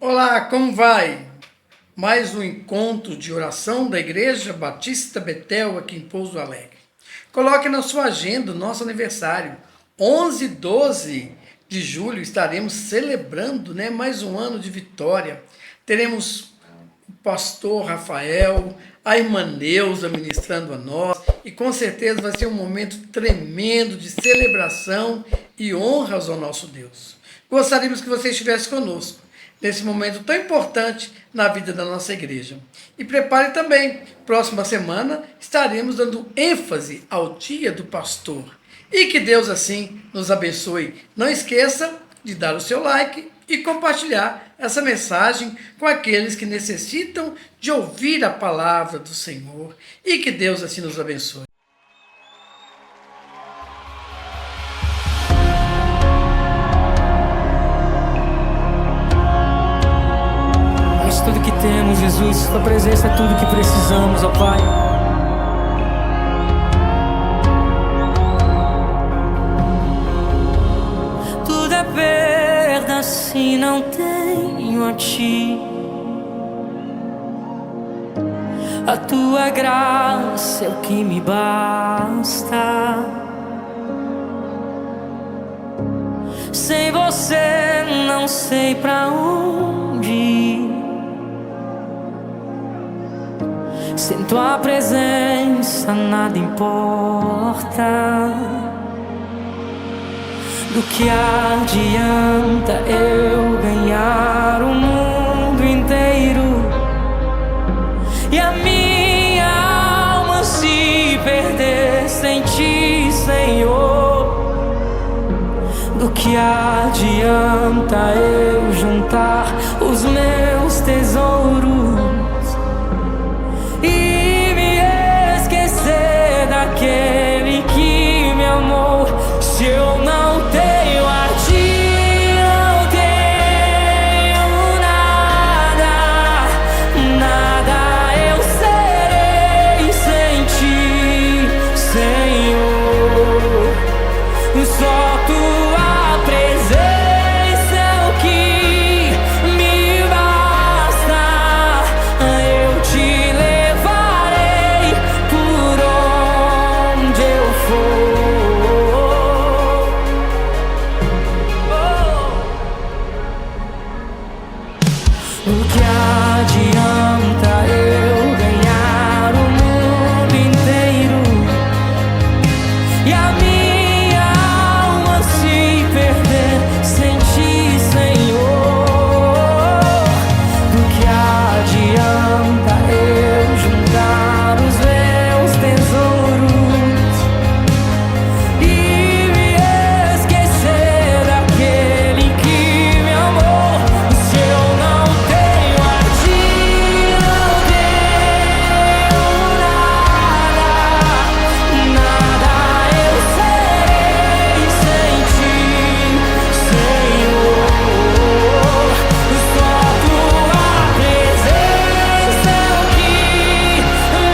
Olá, como vai? Mais um encontro de oração da Igreja Batista Betel aqui em Pouso Alegre. Coloque na sua agenda o nosso aniversário. 11 e 12 de julho estaremos celebrando mais um ano de vitória. Teremos o pastor Rafael, a irmã Neuza ministrando a nós e com certeza vai ser um momento tremendo de celebração e honras ao nosso Deus. Gostaríamos que você estivesse conosco nesse momento tão importante na vida da nossa igreja. E prepare também, próxima semana estaremos dando ênfase ao Dia do Pastor. E que Deus assim nos abençoe. Não esqueça de dar o seu like e compartilhar essa mensagem com aqueles que necessitam de ouvir a palavra do Senhor. E que Deus assim nos abençoe. Tudo que temos, Jesus, tua presença é tudo que precisamos, ó Pai. Tudo é perda se não tenho a Ti. A Tua graça é o que me basta. Sem Você não sei pra onde ir. Sem Tua presença nada importa. Do que adianta eu ganhar o mundo inteiro e a minha alma se perder sem Ti, Senhor? Do que adianta eu juntar os meus tesouros e me esquecer daquele que me amou? Se eu não tenho a Ti, não tenho nada, nada eu serei sem Ti, Senhor. Só Tua presença é o que me basta. Eu Te levarei por onde eu for. O que adianta eu ganhar o mundo inteiro e a minha alma se perder sem Ti, Senhor? Do que adianta eu juntar os meus tesouros e me esquecer daquele que me amou? Se eu não tenho a Ti, não tenho nada, nada eu serei sem Ti, Senhor. Só Tua presença é o que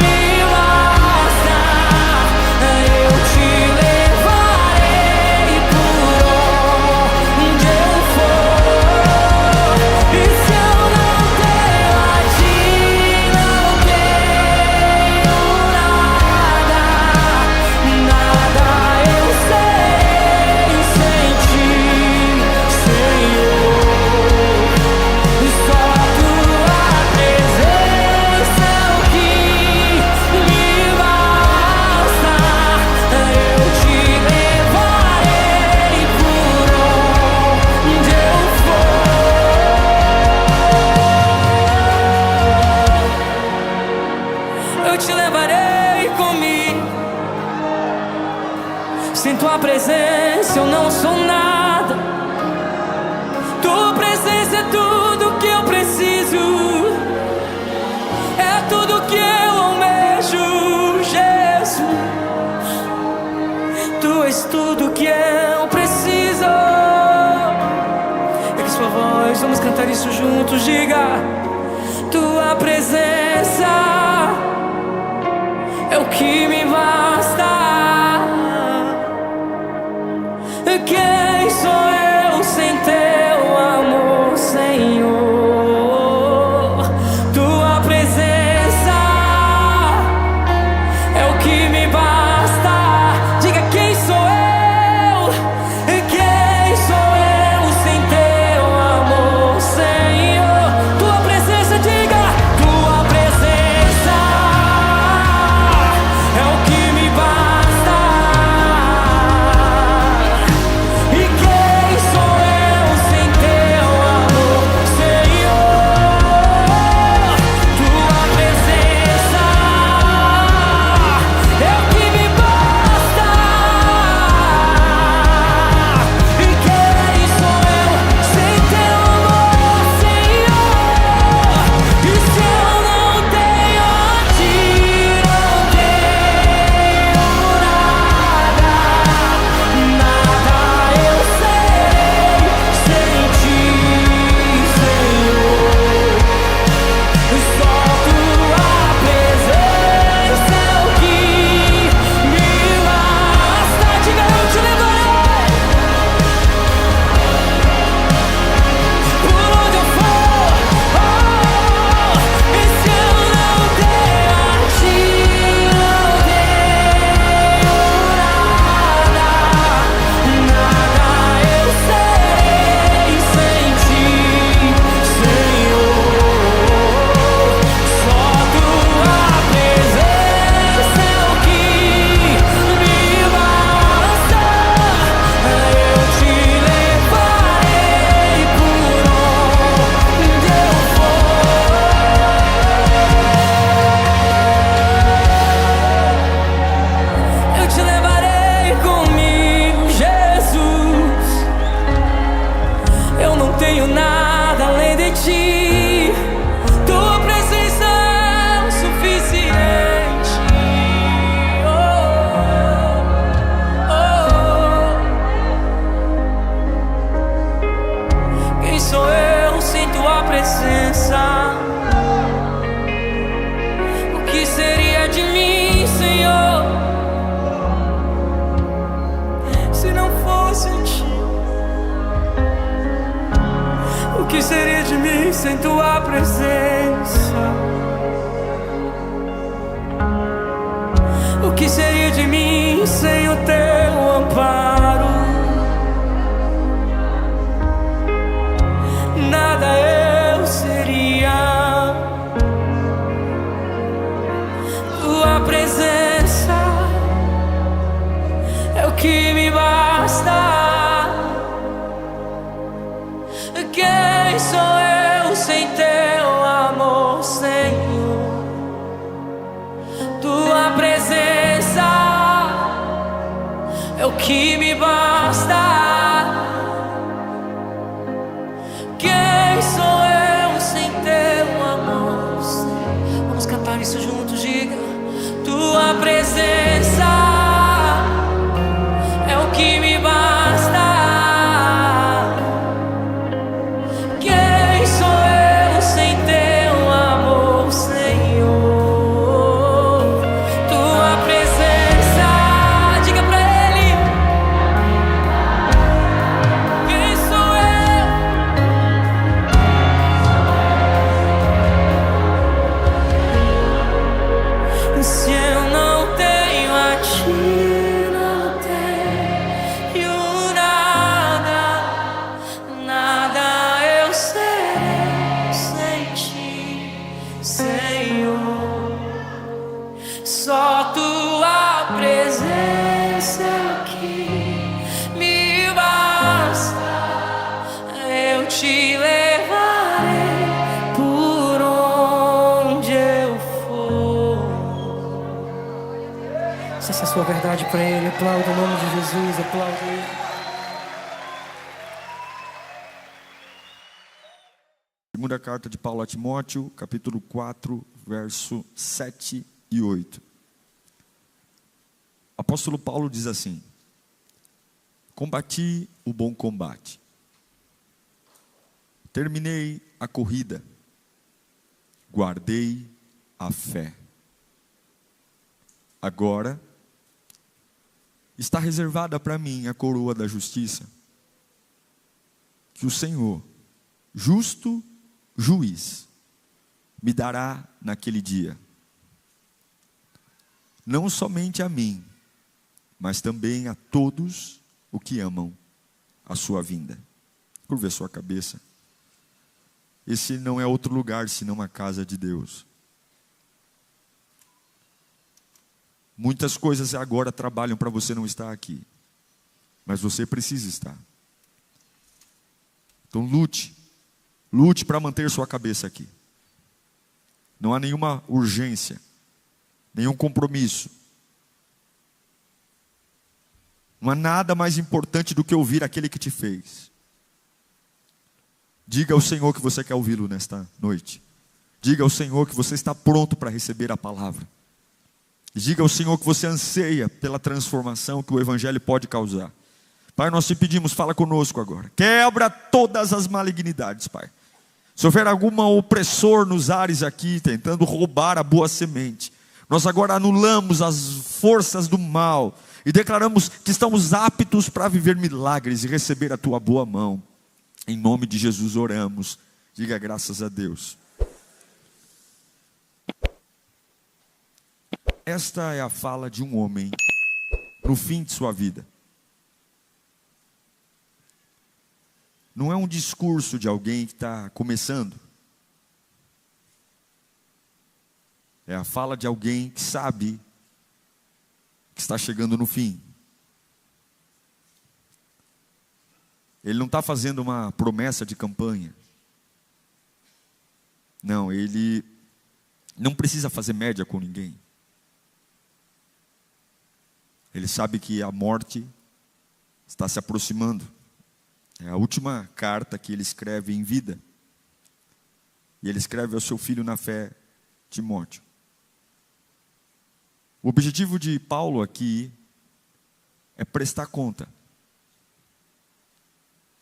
me basta. Eu Te levarei por onde eu for. E se eu não tenho a Ti, não tenho nada, nada eu serei sem Ti, Senhor. Só Tua presença é o que me basta. Eu Te levarei por onde eu for. Eu Te levarei comigo. Sem Tua presença eu não sou nada. Tua presença é tudo que eu preciso, é tudo que eu almejo, Jesus. Tu és tudo que eu preciso. Ergue sua voz, vamos cantar isso juntos. Diga: Tua presença é o que me basta. Quem sou eu sem Teu amor, Senhor? sem tua presença? O que seria de mim sem o teu amparo? Nada eu seria. Tua presença é o que me basta. Quem sou eu sem teu amor, Senhor? Tua presença é o que me basta. Quem sou eu sem teu amor, Senhor? Vamos cantar isso juntos, diga. Tua presença é o que me basta. Só tua presença aqui me basta. Eu te levarei por onde eu for. Se essa é a sua verdade para Ele, aplauda o nome de Jesus, aplauda Ele. Segunda carta de Paulo a Timóteo, capítulo 4, verso 7 e 8. O apóstolo Paulo diz assim: combati o bom combate, terminei a corrida, guardei a fé. Agora está reservada para mim a coroa da justiça, que o Senhor, justo juiz, me dará naquele dia. Não somente a mim, mas também a todos os que amam a sua vinda. Curva a sua cabeça. Esse não é outro lugar senão a casa de Deus. Muitas coisas agora trabalham para você não estar aqui, mas você precisa estar. Então lute para manter sua cabeça aqui. Não há nenhuma urgência, nenhum compromisso. Não há nada mais importante do que ouvir aquele que te fez. Diga ao Senhor que você quer ouvi-lo nesta noite. Diga ao Senhor que você está pronto para receber a palavra. Diga ao Senhor que você anseia pela transformação que o Evangelho pode causar. Pai, nós te pedimos, fala conosco agora. Quebra todas as malignidades, Pai. Se houver algum opressor nos ares aqui, tentando roubar a boa semente, nós agora anulamos as forças do mal e declaramos que estamos aptos para viver milagres e receber a tua boa mão. Em nome de Jesus oramos. Diga graças a Deus. Esta é a fala de um homem no fim de sua vida. Não é um discurso de alguém que está começando. É a fala de alguém que sabe que está chegando no fim. Ele não está fazendo uma promessa de campanha. Não, ele não precisa fazer média com ninguém. Ele sabe que a morte está se aproximando. É a última carta que ele escreve em vida. E ele escreve ao seu filho na fé, Timóteo. O objetivo de Paulo aqui é prestar conta.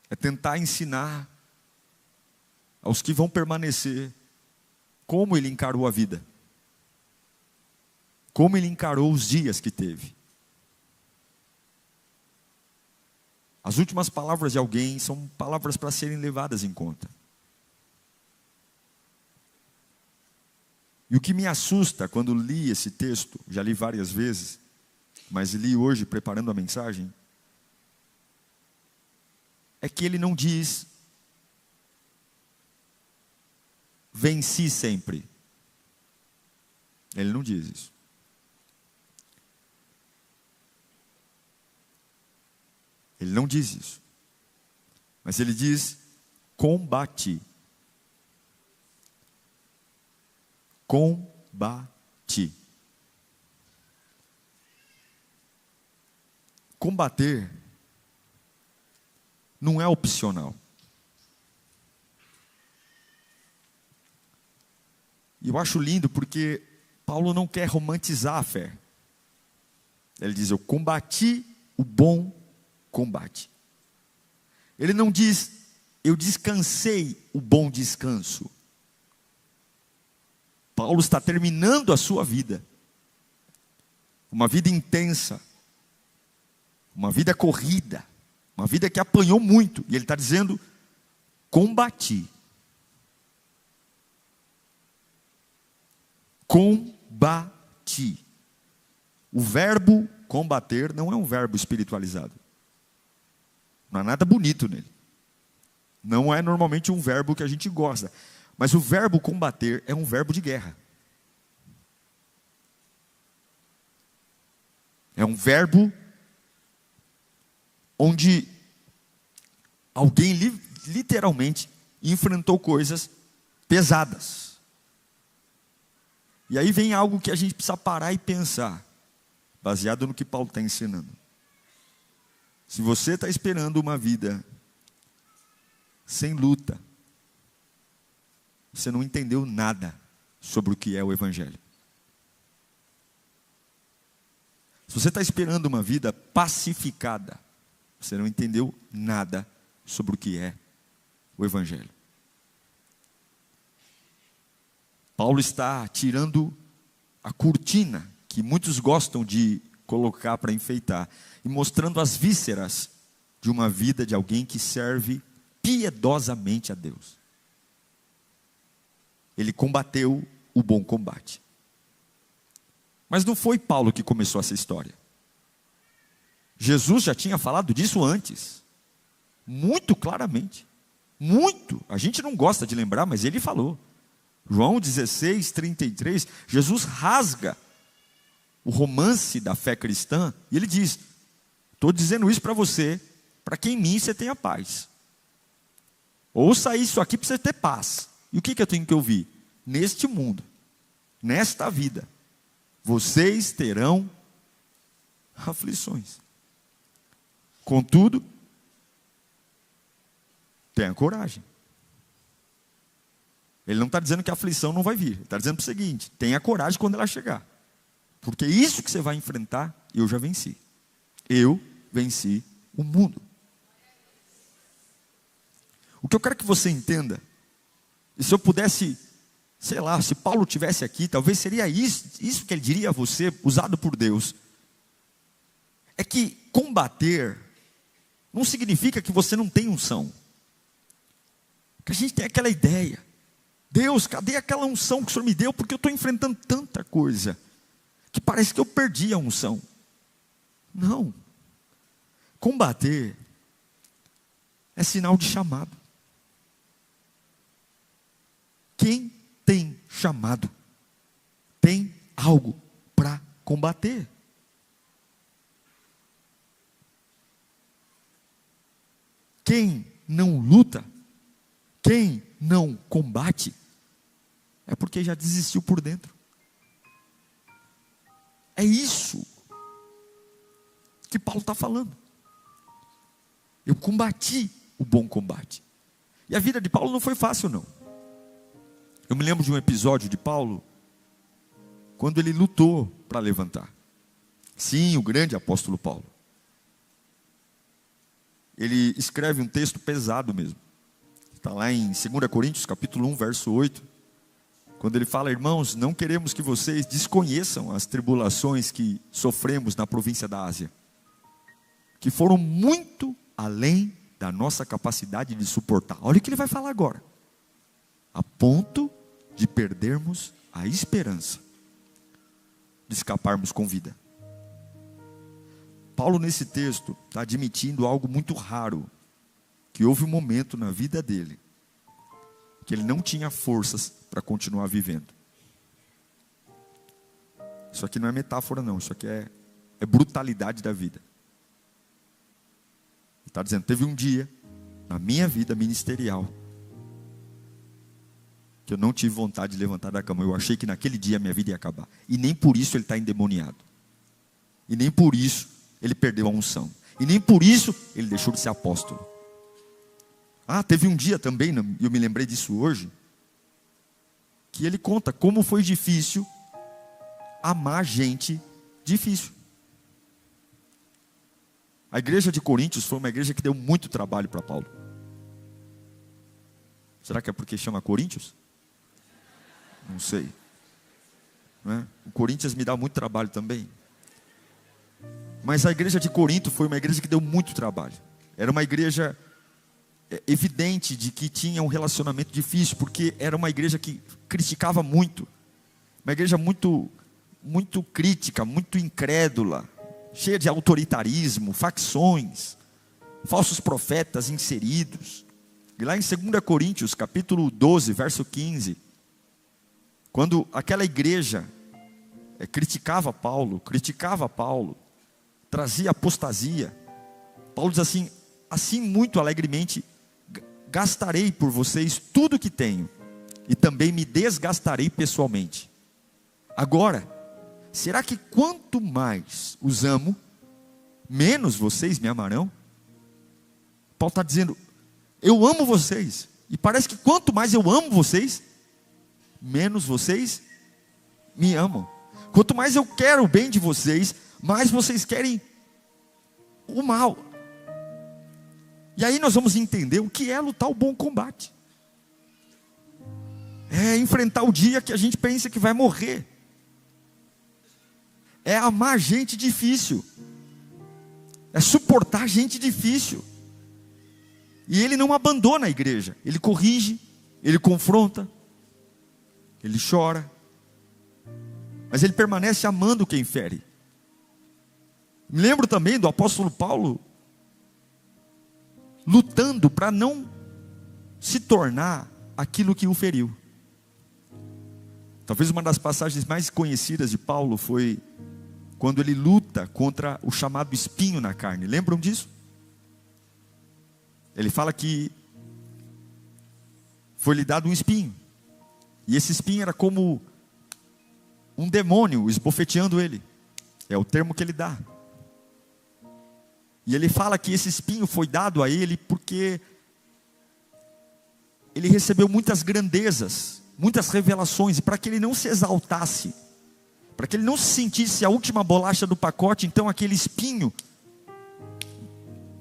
É tentar ensinar aos que vão permanecer como ele encarou a vida. Como ele encarou os dias que teve. As últimas palavras de alguém são palavras para serem levadas em conta. E o que me assusta quando li esse texto, já li várias vezes, mas li hoje preparando a mensagem, é que ele não diz: venci sempre. Ele não diz isso. Ele não diz isso. Mas ele diz: combati. Combati. Combater não é opcional. E eu acho lindo porque Paulo não quer romantizar a fé. Ele diz: eu combati o bom combate. Ele não diz: eu descansei o bom descanso. Paulo está terminando a sua vida. Uma vida intensa. Uma vida corrida. Uma vida que apanhou muito. E ele está dizendo: combati. Combati. O verbo combater não é um verbo espiritualizado. Não há nada bonito nele. Não é normalmente um verbo que a gente gosta. Mas o verbo combater é um verbo de guerra. É um verbo onde alguém literalmente enfrentou coisas pesadas. E aí vem algo que a gente precisa parar e pensar, baseado no que Paulo está ensinando. Se você está esperando uma vida sem luta, você não entendeu nada sobre o que é o Evangelho. Se você está esperando uma vida pacificada, você não entendeu nada sobre o que é o Evangelho. Paulo está tirando a cortina que muitos gostam de colocar para enfeitar e mostrando as vísceras de uma vida de alguém que serve piedosamente a Deus. Ele combateu o bom combate. Mas não foi Paulo que começou essa história. Jesus já tinha falado disso antes, muito claramente, muito. A gente não gosta de lembrar, mas ele falou. João 16, 33, Jesus rasga o romance da fé cristã, e ele diz: estou dizendo isso para você, para que em mim você tenha paz. Ouça isso aqui para você ter paz. E o que eu tenho que ouvir? Neste mundo, nesta vida, vocês terão aflições. Contudo, tenha coragem. Ele não está dizendo que a aflição não vai vir. Ele está dizendo o seguinte: tenha coragem quando ela chegar. Porque isso que você vai enfrentar, eu já venci. Eu venci o mundo. O que eu quero que você entenda, e se eu pudesse, sei lá, se Paulo estivesse aqui, talvez seria isso que ele diria a você, usado por Deus. É que combater não significa que você não tem unção. Que a gente tem aquela ideia: Deus, cadê aquela unção que o Senhor me deu? Porque eu estou enfrentando tanta coisa, que parece que eu perdi a unção. Não. Combater é sinal de chamado. Quem tem chamado, tem algo para combater. Quem não luta, quem não combate, é porque já desistiu por dentro. É isso que Paulo está falando. Eu combati o bom combate. E a vida de Paulo não foi fácil, não. Eu me lembro de um episódio de Paulo, quando ele lutou para levantar. Sim, o grande apóstolo Paulo. Ele escreve um texto pesado mesmo. Está lá em 2 Coríntios, capítulo 1, verso 8. Quando ele fala: irmãos, não queremos que vocês desconheçam as tribulações que sofremos na província da Ásia, que foram muito além da nossa capacidade de suportar. Olha o que ele vai falar agora. A ponto de perdermos a esperança de escaparmos com vida. Paulo, nesse texto, está admitindo algo muito raro, que houve um momento na vida dele que ele não tinha forças para continuar vivendo. Isso aqui não é metáfora não, isso aqui é brutalidade da vida. Ele está dizendo, teve um dia na minha vida ministerial que eu não tive vontade de levantar da cama. Eu achei que naquele dia a minha vida ia acabar. E nem por isso ele está endemoniado. E nem por isso ele perdeu a unção. E nem por isso ele deixou de ser apóstolo. Teve um dia também, eu me lembrei disso hoje, que ele conta como foi difícil amar gente difícil. A igreja de Coríntios foi uma igreja que deu muito trabalho para Paulo. Será que é porque chama Coríntios? Não sei. Não é? O Coríntios me dá muito trabalho também. Mas a igreja de Corinto foi uma igreja que deu muito trabalho. Era uma igreja evidente de que tinha um relacionamento difícil, porque era uma igreja que criticava muito. Uma igreja muito crítica, muito incrédula, cheia de autoritarismo, facções, falsos profetas inseridos. E lá em 2 Coríntios, capítulo 12, verso 15, quando aquela igreja criticava Paulo, trazia apostasia, Paulo diz assim muito alegremente, gastarei por vocês tudo o que tenho, e também me desgastarei pessoalmente. Agora, será que quanto mais os amo, menos vocês me amarão? Paulo está dizendo, eu amo vocês, e parece que quanto mais eu amo vocês, menos vocês me amam. Quanto mais eu quero o bem de vocês, mais vocês querem o mal. E aí nós vamos entender o que é lutar o bom combate. É enfrentar o dia que a gente pensa que vai morrer. É amar gente difícil. É suportar gente difícil. E ele não abandona a igreja. Ele corrige, ele confronta, ele chora. Mas ele permanece amando quem fere. Me lembro também do apóstolo Paulo lutando para não se tornar aquilo que o feriu. Talvez uma das passagens mais conhecidas de Paulo foi quando ele luta contra o chamado espinho na carne. Lembram disso? Ele fala que foi-lhe dado um espinho. E esse espinho era como um demônio esbofeteando ele. É o termo que ele dá. E ele fala que esse espinho foi dado a ele porque ele recebeu muitas grandezas, muitas revelações, e para que ele não se exaltasse, para que ele não se sentisse a última bolacha do pacote, então aquele espinho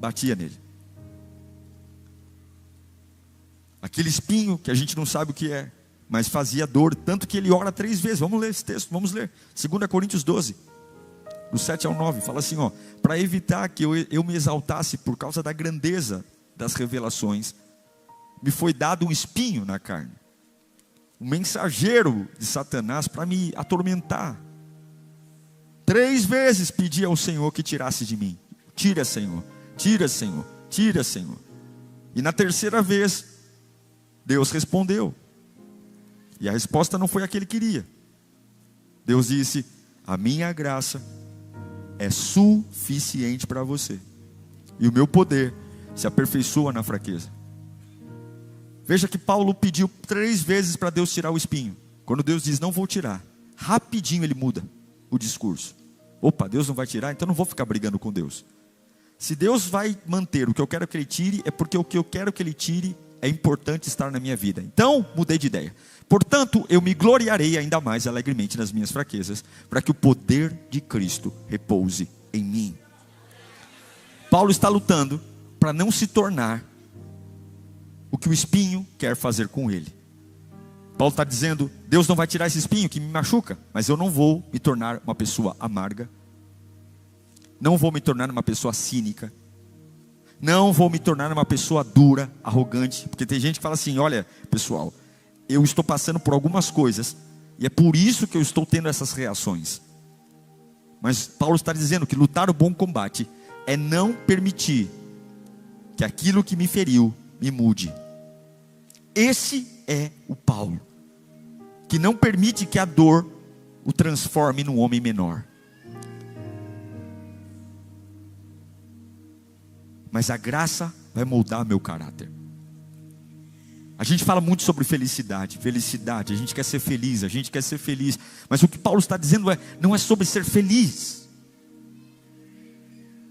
batia nele. Aquele espinho que a gente não sabe o que é, mas fazia dor, tanto que ele ora 3 vezes. Vamos ler esse texto, vamos ler 2 Coríntios 12, do 7 ao 9, fala assim, para evitar que eu me exaltasse por causa da grandeza das revelações, me foi dado um espinho na carne, um mensageiro de Satanás para me atormentar. 3 vezes pedi ao Senhor que tirasse de mim. Tira, Senhor, tira, Senhor, tira, Senhor. E na 3ª vez, Deus respondeu. E a resposta não foi a que ele queria. Deus disse, a minha graça é suficiente para você, e o meu poder se aperfeiçoa na fraqueza. Veja que Paulo pediu 3 vezes para Deus tirar o espinho. Quando Deus diz, não vou tirar, rapidinho ele muda o discurso. Opa, Deus não vai tirar, então não vou ficar brigando com Deus. Se Deus vai manter o que eu quero que Ele tire, é porque o que eu quero que Ele tire é importante estar na minha vida. Então, mudei de ideia. Portanto, eu me gloriarei ainda mais alegremente nas minhas fraquezas, para que o poder de Cristo repouse em mim. Paulo está lutando para não se tornar o que o espinho quer fazer com ele. Paulo está dizendo, Deus não vai tirar esse espinho que me machuca, mas eu não vou me tornar uma pessoa amarga, não vou me tornar uma pessoa cínica, não vou me tornar uma pessoa dura, arrogante, porque tem gente que fala assim, olha pessoal, eu estou passando por algumas coisas E é por isso que eu estou tendo essas reações. Mas Paulo está dizendo que lutar o bom combate é não permitir que aquilo que me feriu me mude. Esse é o Paulo, que não permite que a dor o transforme num homem menor. Mas a graça vai moldar meu caráter. A gente fala muito sobre felicidade, a gente quer ser feliz, mas o que Paulo está dizendo não é sobre ser feliz,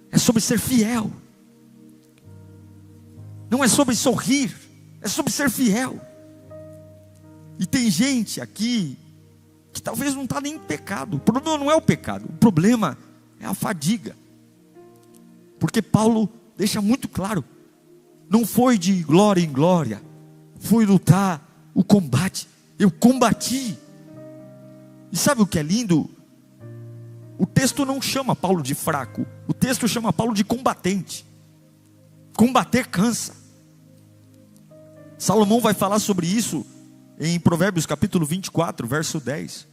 é sobre ser fiel. Não é sobre sorrir, é sobre ser fiel. E tem gente aqui que talvez não está nem em pecado. O problema não é o pecado, o problema é a fadiga. Porque Paulo deixa muito claro, não foi de glória em glória, foi lutar o combate. Eu combati. E sabe o que é lindo? O texto não chama Paulo de fraco, o texto chama Paulo de combatente. Combater cansa. Salomão vai falar sobre isso em Provérbios capítulo 24, verso 10.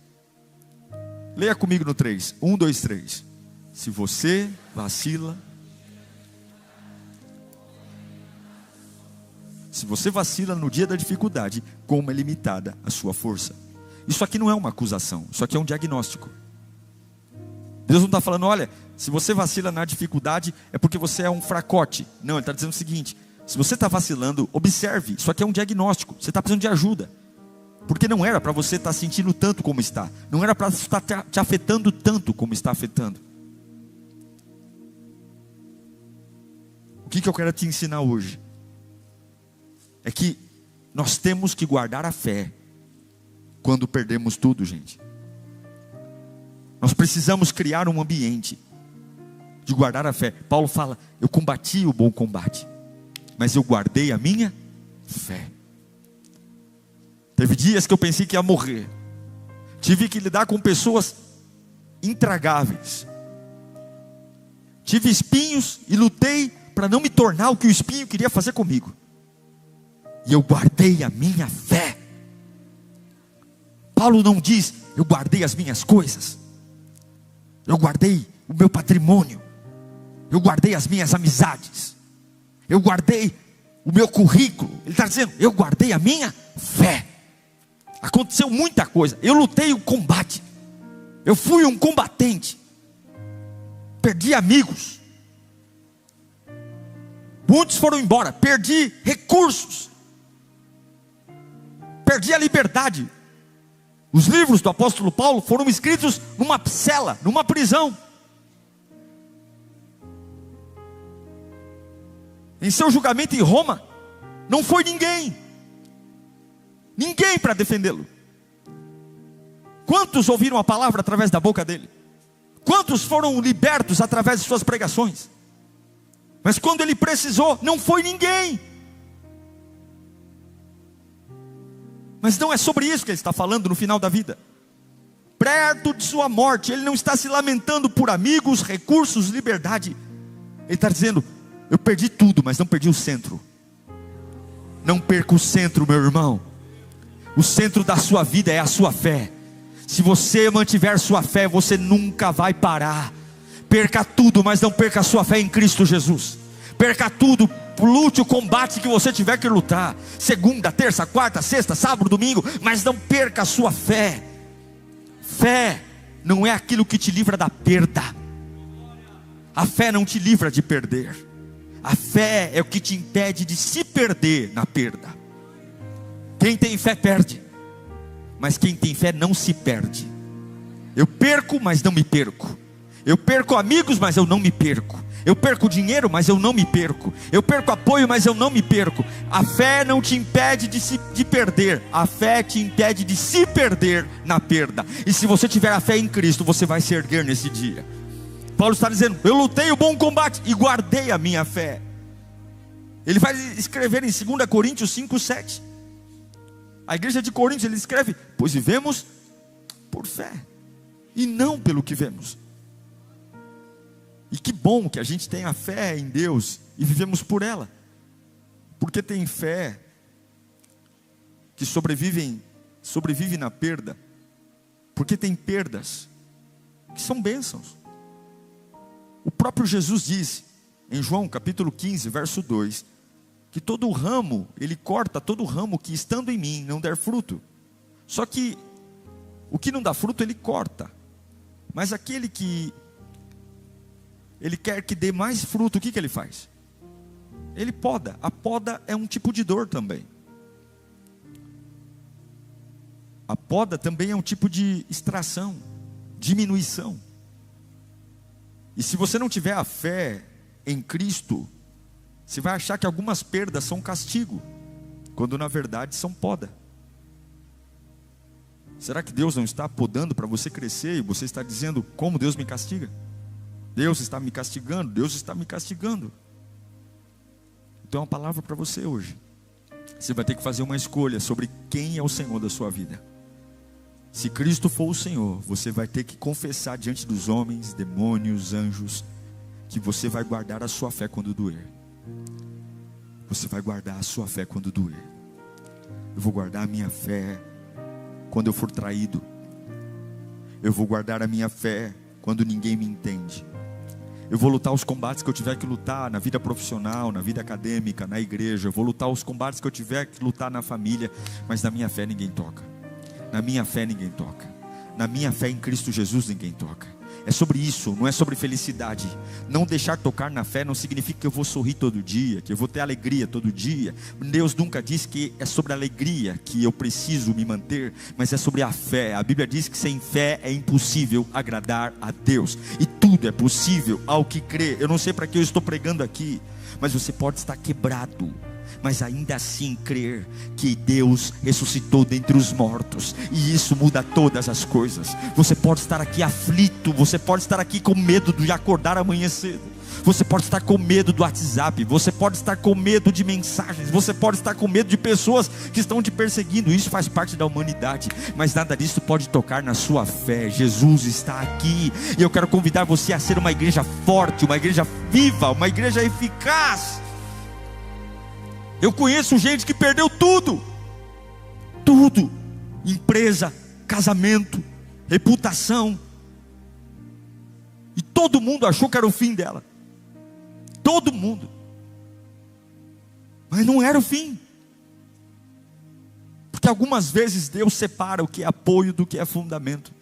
Leia comigo no 3, 1, 2, 3. Se você vacila, no dia da dificuldade, como é limitada a sua força. Isso aqui não é uma acusação, isso aqui é um diagnóstico. Deus não está falando, olha, se você vacila na dificuldade, é porque você é um fracote. Não, Ele está dizendo o seguinte, se você está vacilando, observe, isso aqui é um diagnóstico, você está precisando de ajuda. Porque não era para você estar sentindo tanto como está, não era para estar te afetando tanto como está afetando. O que eu quero te ensinar hoje? É que nós temos que guardar a fé quando perdemos tudo, gente. Nós precisamos criar um ambiente de guardar a fé. Paulo fala, eu combati o bom combate, mas eu guardei a minha fé. Teve dias que eu pensei que ia morrer. Tive que lidar com pessoas intragáveis. Tive espinhos e lutei para não me tornar o que o espinho queria fazer comigo. E eu guardei a minha fé. Paulo não diz, eu guardei as minhas coisas. Eu guardei o meu patrimônio. Eu guardei as minhas amizades. Eu guardei o meu currículo. Ele está dizendo, eu guardei a minha fé. Aconteceu muita coisa. Eu lutei o combate. Eu fui um combatente. Perdi amigos. Muitos foram embora. Perdi recursos. Perdi a liberdade. Os livros do apóstolo Paulo foram escritos numa cela, numa prisão. Em seu julgamento em Roma, não foi ninguém para defendê-lo. Quantos ouviram a palavra através da boca dele? Quantos foram libertos através de suas pregações? Mas quando ele precisou, não foi ninguém. Mas não é sobre isso que ele está falando no final da vida. Perto de sua morte, ele não está se lamentando por amigos, recursos, liberdade. Ele está dizendo, eu perdi tudo, mas não perdi o centro. Não perca o centro, meu irmão. O centro da sua vida é a sua fé. Se você mantiver sua fé, você nunca vai parar. Perca tudo, mas não perca a sua fé em Cristo Jesus. Perca tudo, lute o combate que você tiver que lutar. Segunda, terça, quarta, sexta, sábado, domingo. Mas não perca a sua fé. Fé não é aquilo que te livra da perda. A fé não te livra de perder. A fé é o que te impede de se perder na perda. Quem tem fé perde, mas quem tem fé não se perde. Eu perco, mas não me perco. Eu perco amigos, mas eu não me perco. Eu perco dinheiro, mas eu não me perco. Eu perco apoio, mas eu não me perco. A fé não te impede de perder. A fé te impede de se perder na perda. E se você tiver a fé em Cristo, você vai se erguer nesse dia. Paulo está dizendo, eu lutei o bom combate e guardei a minha fé. Ele vai escrever em 2 Coríntios 5:7. A igreja de Coríntios, ele escreve, pois vivemos por fé e não pelo que vemos. E que bom que a gente tem a fé em Deus e vivemos por ela. Porque tem fé que sobrevive na perda. Porque tem perdas que são bênçãos. O próprio Jesus diz, em João capítulo 15, verso 2, que todo ramo, Ele corta todo ramo que estando em mim não der fruto. Só que o que não dá fruto Ele corta. Mas aquele que Ele quer que dê mais fruto, o que Ele faz? Ele poda. A poda é um tipo de dor também. A poda também é um tipo de extração, diminuição. E se você não tiver a fé em Cristo, você vai achar que algumas perdas são castigo, quando na verdade são poda. Será que Deus não está podando para você crescer e você está dizendo, como Deus me castiga? Deus está me castigando, Deus está me castigando. Então é uma palavra para você hoje. Você vai ter que fazer uma escolha sobre quem é o Senhor da sua vida. Se Cristo for o Senhor, você vai ter que confessar diante dos homens, demônios, anjos, que você vai guardar a sua fé quando doer. Você vai guardar a sua fé quando doer. Eu vou guardar a minha fé quando eu for traído. Eu vou guardar a minha fé quando ninguém me entende. Eu vou lutar os combates que eu tiver que lutar na vida profissional, na vida acadêmica, na igreja. Eu vou lutar os combates que eu tiver que lutar na família. Mas na minha fé ninguém toca. Na minha fé ninguém toca. Na minha fé em Cristo Jesus ninguém toca. É sobre isso, não é sobre felicidade. Não deixar tocar na fé não significa que eu vou sorrir todo dia, que eu vou ter alegria todo dia. Deus nunca disse que é sobre a alegria que eu preciso me manter, mas é sobre a fé. A Bíblia diz que sem fé é impossível agradar a Deus. E tudo é possível ao que crê. Eu não sei para que eu estou pregando aqui, mas você pode estar quebrado, mas ainda assim crer que Deus ressuscitou dentre os mortos, e isso muda todas as coisas. Você pode estar aqui aflito, você pode estar aqui com medo de acordar amanhã cedo, você pode estar com medo do WhatsApp, você pode estar com medo de mensagens, você pode estar com medo de pessoas que estão te perseguindo. Isso faz parte da humanidade, mas nada disso pode tocar na sua fé. Jesus está aqui, e eu quero convidar você a ser uma igreja forte, uma igreja viva, uma igreja eficaz. Eu conheço gente que perdeu tudo, empresa, casamento, reputação, e todo mundo achou que era o fim dela, todo mundo, mas não era o fim, porque algumas vezes Deus separa o que é apoio do que é fundamento.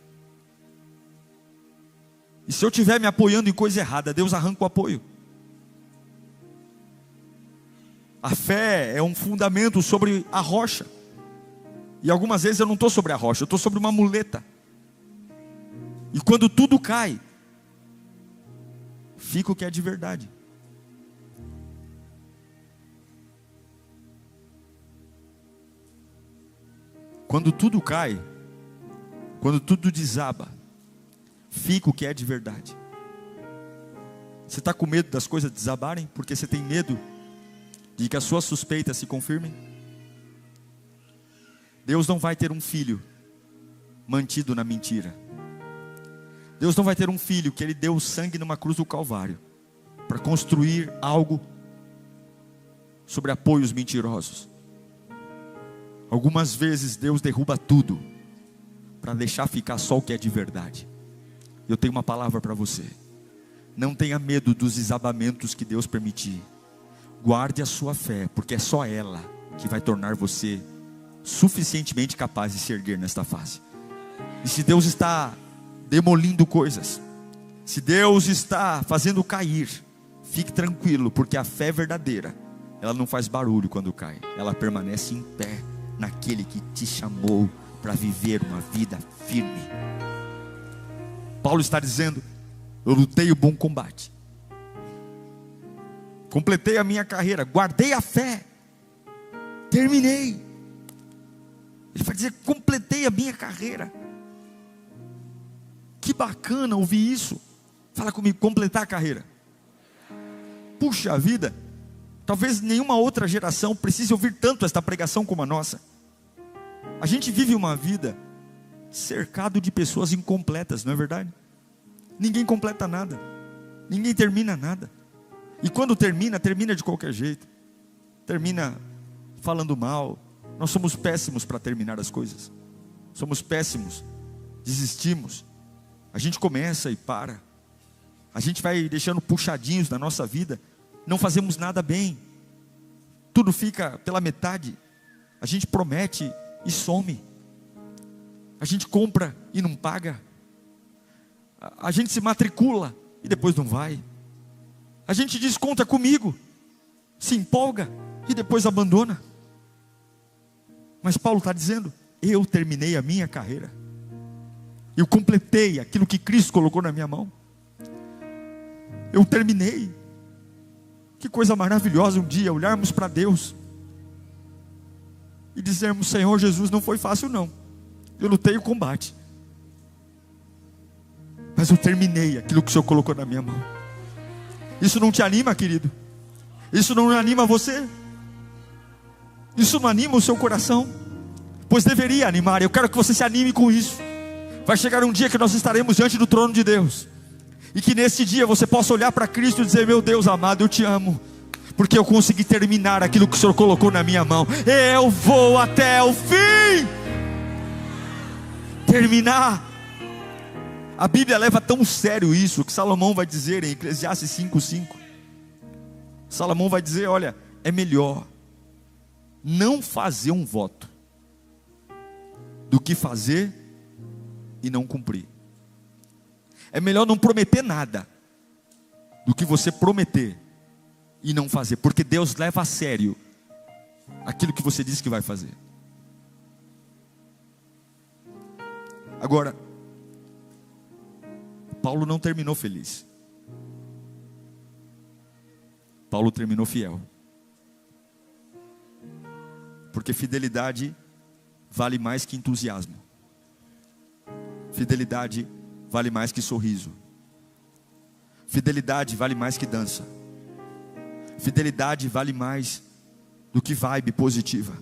E se eu estiver me apoiando em coisa errada, Deus arranca o apoio. A fé é um fundamento sobre a rocha. E algumas vezes eu não estou sobre a rocha, eu estou sobre uma muleta. E quando tudo cai, fica o que é de verdade. Quando tudo cai, quando tudo desaba, fica o que é de verdade. Você está com medo das coisas desabarem? Porque você tem medo de que as suas suspeitas se confirmem? Deus não vai ter um filho mantido na mentira. Deus não vai ter um filho que Ele deu o sangue numa cruz do Calvário para construir algo sobre apoios mentirosos. Algumas vezes Deus derruba tudo para deixar ficar só o que é de verdade. Eu tenho uma palavra para você: não tenha medo dos desabamentos que Deus permitir. Guarde a sua fé, porque é só ela que vai tornar você suficientemente capaz de se erguer nesta fase. E se Deus está demolindo coisas, se Deus está fazendo cair, fique tranquilo, porque a fé verdadeira, ela não faz barulho quando cai, ela permanece em pé naquele que te chamou para viver uma vida firme. Paulo está dizendo: eu lutei o bom combate, completei a minha carreira, guardei a fé, terminei. Ele vai dizer: completei a minha carreira. Que bacana ouvir isso. Fala comigo: completar a carreira. Puxa vida, talvez nenhuma outra geração precise ouvir tanto esta pregação como a nossa. A gente vive uma vida cercado de pessoas incompletas, não é verdade? Ninguém completa nada, ninguém termina nada. E quando termina, termina de qualquer jeito, termina falando mal. Nós somos péssimos para terminar as coisas, somos péssimos desistimos. A gente começa e para. A gente vai deixando puxadinhos na nossa vida. Não fazemos nada bem. Tudo fica pela metade. A gente promete e some. A gente compra e não paga. A gente se matricula e depois não vai. A gente diz conta comigo, se empolga e depois abandona. Mas Paulo está dizendo: eu terminei a minha carreira. Eu completei aquilo que Cristo colocou na minha mão. Eu terminei. Que coisa maravilhosa um dia olharmos para Deus e dizermos: Senhor Jesus, não foi fácil não. Eu lutei o combate, mas eu terminei aquilo que o Senhor colocou na minha mão. Isso não te anima, querido? Isso não anima você? Isso não anima o seu coração? Pois deveria animar. Eu quero que você se anime com isso. Vai chegar um dia que nós estaremos diante do trono de Deus, e que nesse dia você possa olhar para Cristo e dizer: meu Deus amado, eu te amo, porque eu consegui terminar aquilo que o Senhor colocou na minha mão. Eu vou até o fim. Terminar. A Bíblia leva tão sério isso, que Salomão vai dizer em Eclesiastes 5:5. Salomão vai dizer: olha, é melhor não fazer um voto do que fazer e não cumprir. É melhor não prometer nada do que você prometer e não fazer, porque Deus leva a sério aquilo que você disse que vai fazer. Agora, Paulo não terminou feliz. Paulo terminou fiel. Porque fidelidade vale mais que entusiasmo. Fidelidade vale mais que sorriso. Fidelidade vale mais que dança. Fidelidade vale mais do que vibe positiva.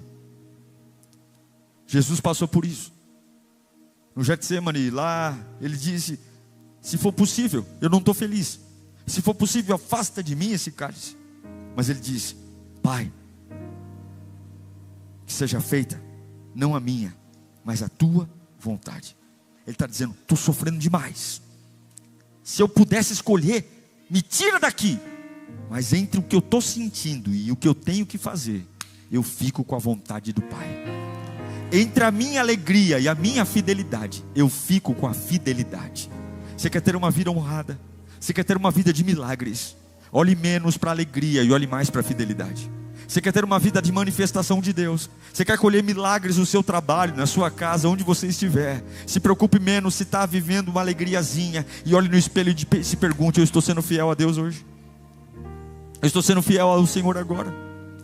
Jesus passou por isso. No Getsemane, lá, ele disse: se for possível, eu não estou feliz. Se for possível, afasta de mim esse cálice. Mas ele disse: Pai, que seja feita, não a minha, mas a tua vontade. Ele está dizendo: estou sofrendo demais. Se eu pudesse escolher, me tira daqui. Mas entre o que eu estou sentindo e o que eu tenho que fazer, eu fico com a vontade do Pai. Entre a minha alegria e a minha fidelidade, eu fico com a fidelidade. Você quer ter uma vida honrada? Você quer ter uma vida de milagres? Olhe menos para a alegria e olhe mais para a fidelidade. Você quer ter uma vida de manifestação de Deus? Você quer colher milagres no seu trabalho, na sua casa, onde você estiver? Se preocupe menos se está vivendo uma alegriazinha, e olhe no espelho e se pergunte: eu estou sendo fiel a Deus hoje? Eu estou sendo fiel ao Senhor agora?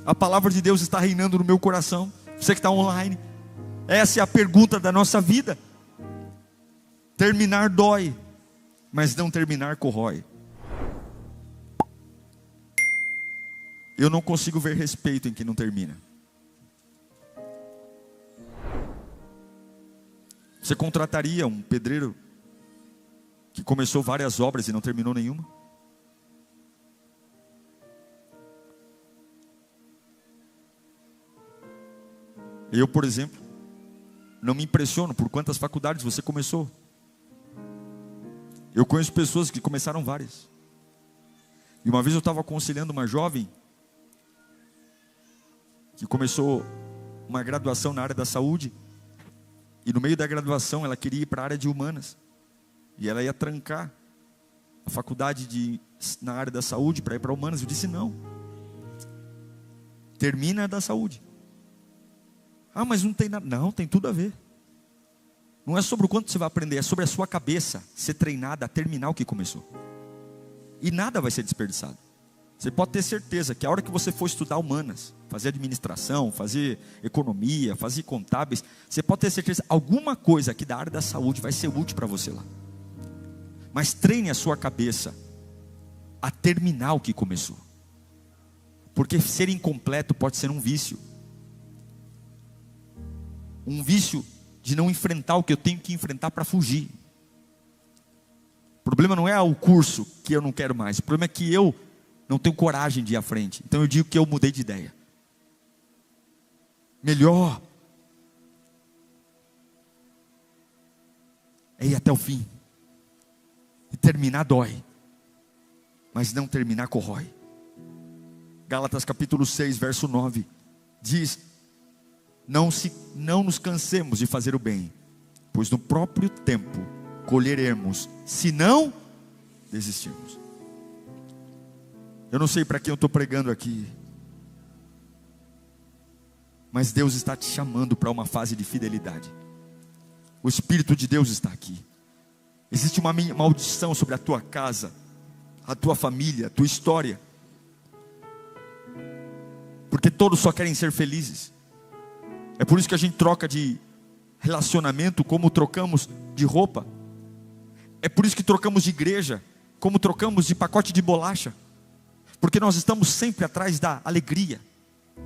A palavra de Deus está reinando no meu coração? Você que está online, essa é a pergunta da nossa vida. Terminar dói, mas não terminar corrói. Eu não consigo ver respeito em quem não termina. Você contrataria um pedreiro que começou várias obras e não terminou nenhuma? Eu, por exemplo, não me impressiono por quantas faculdades você começou. Eu conheço pessoas que começaram várias. E uma vez eu estava aconselhando uma jovem que começou uma graduação na área da saúde, e no meio da graduação ela queria ir para a área de humanas, e ela ia trancar a faculdade na área da saúde para ir para humanas. Eu disse: não, termina a da saúde. Ah, mas não tem nada. Não, tem tudo a ver. Não é sobre o quanto você vai aprender, é sobre a sua cabeça ser treinada a terminar o que começou. E nada vai ser desperdiçado. Você pode ter certeza que a hora que você for estudar humanas, fazer administração, fazer economia, fazer contábeis, você pode ter certeza que alguma coisa aqui da área da saúde vai ser útil para você lá. Mas treine a sua cabeça a terminar o que começou. Porque ser incompleto pode ser um vício. Um vício de não enfrentar o que eu tenho que enfrentar para fugir. O problema não é o curso que eu não quero mais. O problema é que eu não tenho coragem de ir à frente. Então eu digo que eu mudei de ideia. Melhor é ir até o fim. E terminar dói, mas não terminar corrói. Gálatas capítulo 6, verso 9, diz: não nos cansemos de fazer o bem, pois no próprio tempo colheremos, se não desistirmos. Eu não sei para quem eu estou pregando aqui, mas Deus está te chamando para uma fase de fidelidade. O Espírito de Deus está aqui. Existe uma maldição sobre a tua casa, a tua família, a tua história, porque todos só querem ser felizes. É por isso que a gente troca de relacionamento como trocamos de roupa. É por isso que trocamos de igreja como trocamos de pacote de bolacha, porque nós estamos sempre atrás da alegria,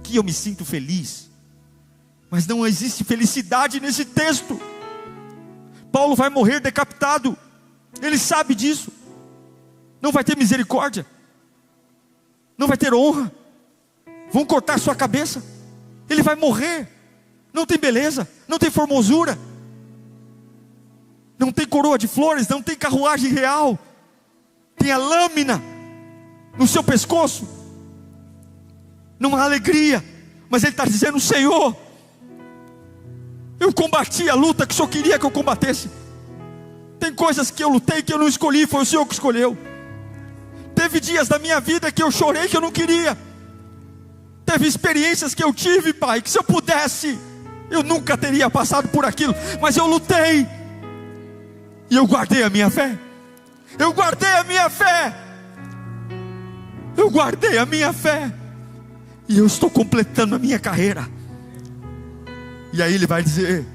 que eu me sinto feliz. Mas não existe felicidade nesse texto. Paulo vai morrer decapitado, ele sabe disso. Não vai ter misericórdia, não vai ter honra, vão cortar sua cabeça, ele vai morrer. Não tem beleza, não tem formosura, não tem coroa de flores, não tem carruagem real, tem a lâmina no seu pescoço, não há alegria. Mas ele está dizendo: Senhor, eu combati a luta que o Senhor queria que eu combatesse. Tem coisas que eu lutei que eu não escolhi, foi o Senhor que escolheu. Teve dias da minha vida que eu chorei que eu não queria. Teve experiências que eu tive, Pai, que se eu pudesse, eu nunca teria passado por aquilo. Mas eu lutei, e eu guardei a minha fé. Eu guardei a minha fé. Eu guardei a minha fé. E eu estou completando a minha carreira. E aí ele vai dizer: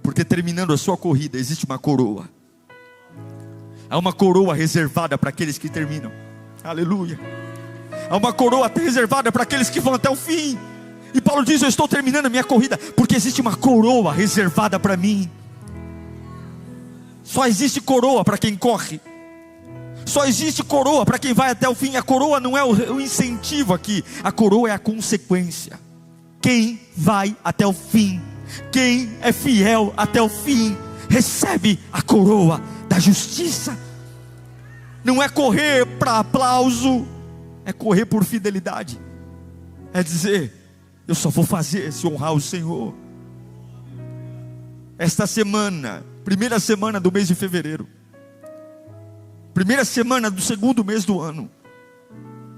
porque terminando a sua corrida, existe uma coroa. Há uma coroa reservada para aqueles que terminam. Aleluia. Há uma coroa reservada para aqueles que vão até o fim. E Paulo diz: eu estou terminando a minha corrida, porque existe uma coroa reservada para mim. Só existe coroa para quem corre. Só existe coroa para quem vai até o fim. A coroa não é o incentivo aqui, a coroa é a consequência. Quem vai até o fim, quem é fiel até o fim, recebe a coroa da justiça. Não é correr para aplauso, é correr por fidelidade. É dizer: eu só vou fazer se honrar o Senhor. Esta semana, primeira semana do mês de fevereiro, primeira semana do segundo mês do ano,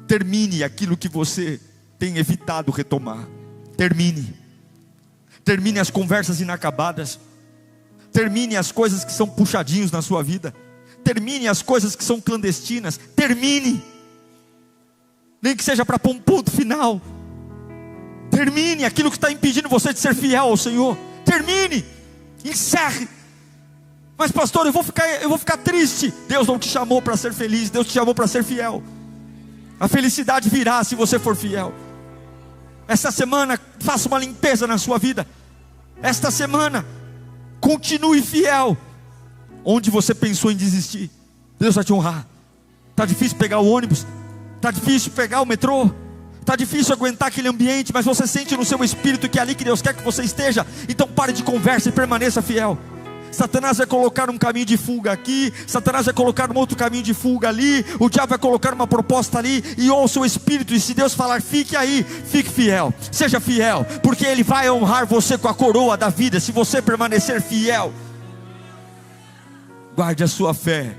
termine aquilo que você tem evitado retomar. Termine as conversas inacabadas. Termine as coisas que são puxadinhos na sua vida. Termine as coisas que são clandestinas. Termine, nem que seja para pôr um ponto final. Termine aquilo que está impedindo você de ser fiel ao Senhor. Termine, encerre. Mas pastor, eu vou ficar triste. Deus não te chamou para ser feliz, Deus te chamou para ser fiel. A felicidade virá se você for fiel. Esta semana, faça uma limpeza na sua vida. Esta semana, continue fiel. Onde você pensou em desistir, Deus vai te honrar. Está difícil pegar o ônibus, está difícil pegar o metrô, está difícil aguentar aquele ambiente, mas você sente no seu espírito que é ali que Deus quer que você esteja. Então pare de conversa e permaneça fiel. Satanás vai colocar um caminho de fuga aqui, Satanás vai colocar um outro caminho de fuga ali, o diabo vai colocar uma proposta ali, e ouça o Espírito. E se Deus falar: fique aí, fique fiel, seja fiel, porque Ele vai honrar você com a coroa da vida, se você permanecer fiel. Guarde a sua fé,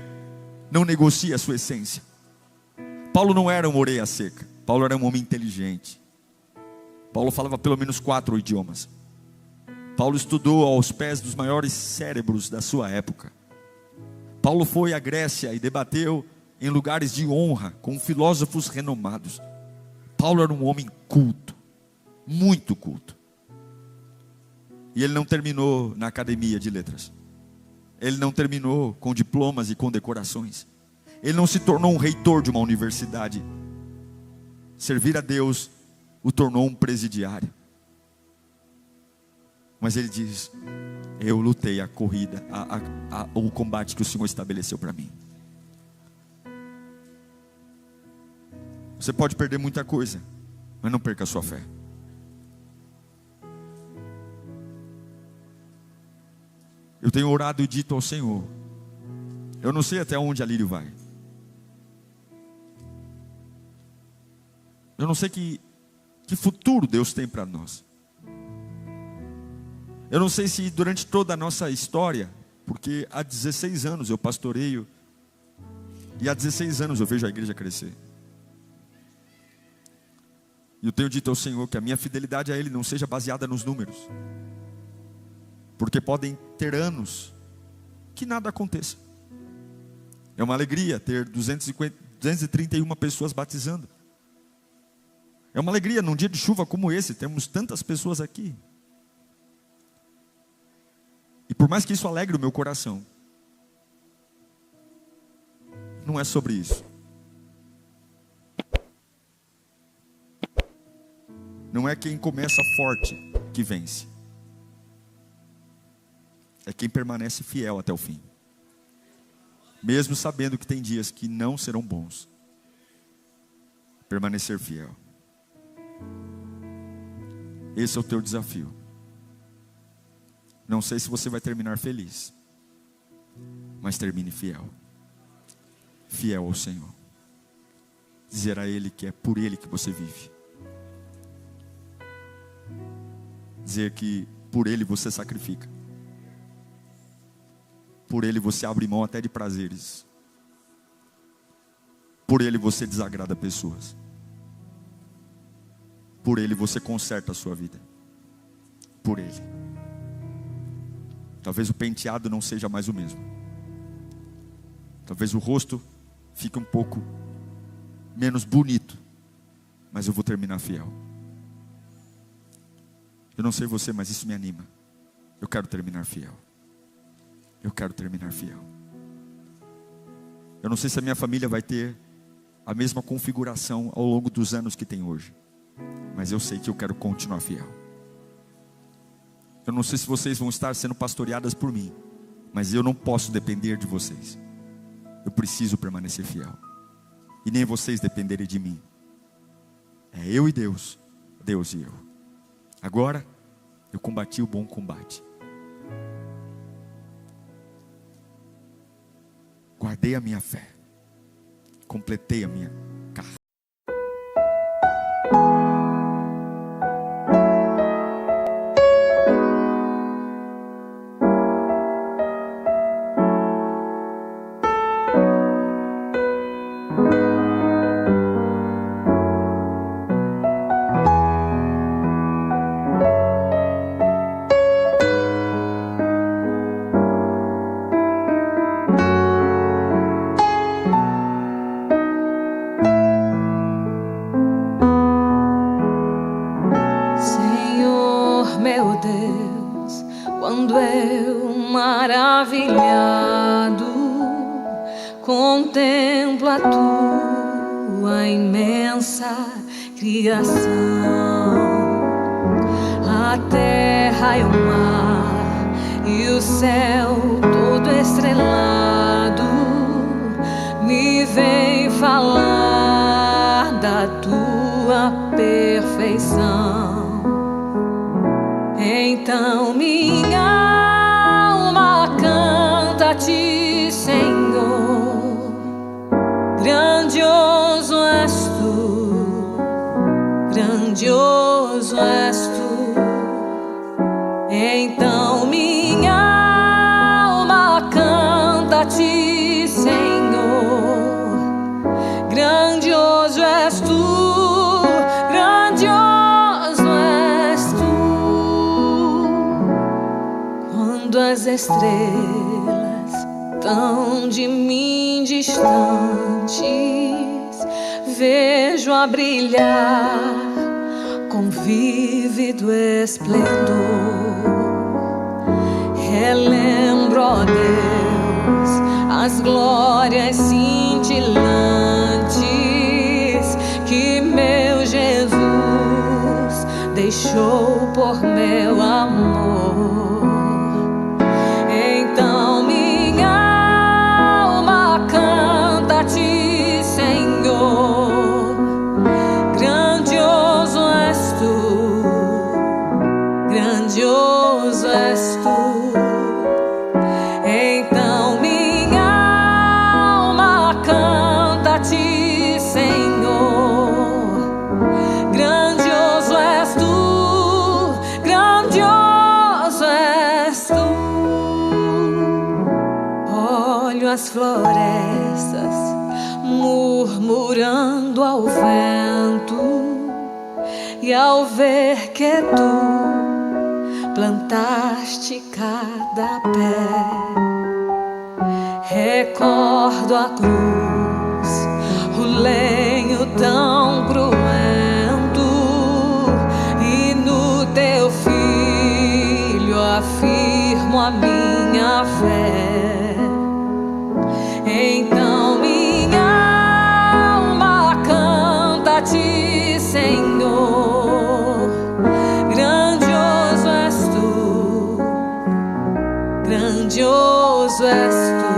não negocie a sua essência. Paulo não era uma orelha seca, Paulo era um homem inteligente. Paulo falava pelo menos 4 idiomas. Paulo estudou aos pés dos maiores cérebros da sua época. Paulo foi à Grécia e debateu em lugares de honra com filósofos renomados. Paulo era um homem culto, muito culto. E ele não terminou na academia de letras. Ele não terminou com diplomas e condecorações. Ele não se tornou um reitor de uma universidade. Servir a Deus o tornou um presidiário. Mas ele diz: eu lutei a corrida, o combate que o Senhor estabeleceu para mim. Você pode perder muita coisa, mas não perca a sua fé. Eu tenho orado e dito ao Senhor, eu não sei até onde a Lírio vai. Eu não sei que futuro Deus tem para nós. Eu não sei se durante toda a nossa história, porque há 16 anos eu pastoreio, e há 16 anos eu vejo a igreja crescer. E eu tenho dito ao Senhor que a minha fidelidade a Ele não seja baseada nos números. Porque podem ter anos que nada aconteça. É uma alegria ter 231 pessoas batizando. É uma alegria num dia de chuva como esse, temos tantas pessoas aqui. E por mais que isso alegre o meu coração, não é sobre isso. Não é quem começa forte que vence. É quem permanece fiel até o fim. Mesmo sabendo que tem dias que não serão bons. Permanecer fiel. Esse é o teu desafio. Não sei se você vai terminar feliz, mas termine fiel. Fiel ao Senhor. Dizer a Ele que é por Ele que você vive. Dizer que por Ele você sacrifica. Por Ele você abre mão até de prazeres. Por Ele você desagrada pessoas. Por Ele você conserta a sua vida. Por Ele. Talvez o penteado não seja mais o mesmo. Talvez o rosto fique um pouco menos bonito. Mas eu vou terminar fiel. Eu não sei você, mas isso me anima. Eu quero terminar fiel. Eu quero terminar fiel. Eu não sei se a minha família vai ter a mesma configuração ao longo dos anos que tem hoje. Mas eu sei que eu quero continuar fiel. Eu não sei se vocês vão estar sendo pastoreadas por mim. Mas eu não posso depender de vocês. Eu preciso permanecer fiel. E nem vocês dependerem de mim. É eu e Deus. Deus e eu. Agora, eu combati o bom combate. Guardei a minha fé. Completei a minha carreira. Quando eu, maravilhado, contemplo a tua imensa criação, a terra e o mar e o céu todo estrelado, me vem falar da tua perfeição. Então minha alma canta a ti, Senhor. Grandioso és tu, grandioso és tu. Então minha alma canta a ti, Senhor. Grandioso és tu, grandioso és tu. Quando as estrelas tão de mim distantes vejo a brilhar com vívido esplendor, relembro, ó Deus, as glórias cintilantes que meu Jesus deixou por meu amor. Então minha alma canta a ti, Senhor. Grandioso és tu, grandioso és tu. nas florestas, murmurando ao vento. E ao ver que tu plantaste cada pé, recordo a cruz, o lenho tão cruento, e no teu filho afirmo a minha fé. Então minha alma canta a ti, Senhor. Grandioso és tu, grandioso és tu.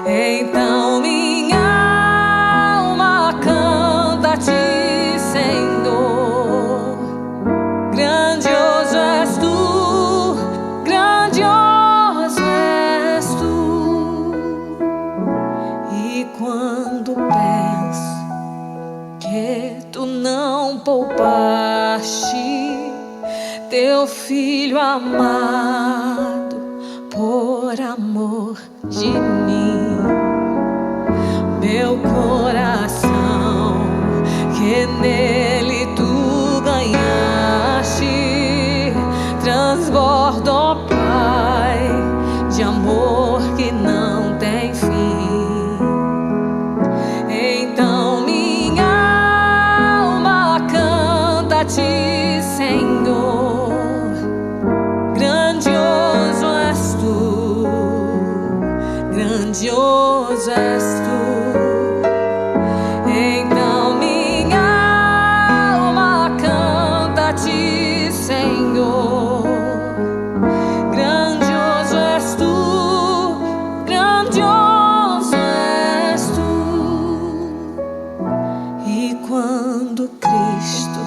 Então minha alma canta a ti, Senhor. Grandioso és tu, grandioso és tu. E quando penso que tu não poupaste teu filho amado por amor de mim, meu coração que nele tu ganhaste transborda, ó Pai, de amor que não tem fim. Então minha alma canta a ti, Senhor. Grandioso és tu, grandioso és tu. Então minha alma canta a ti, Senhor. Grandioso és tu, grandioso és tu. E quando Cristo,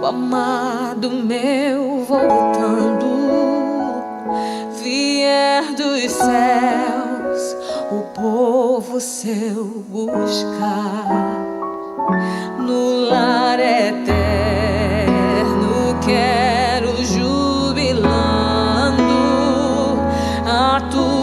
o amado meu, voltando, vier dos céus o povo seu buscar, no lar eterno quero jubilando a tua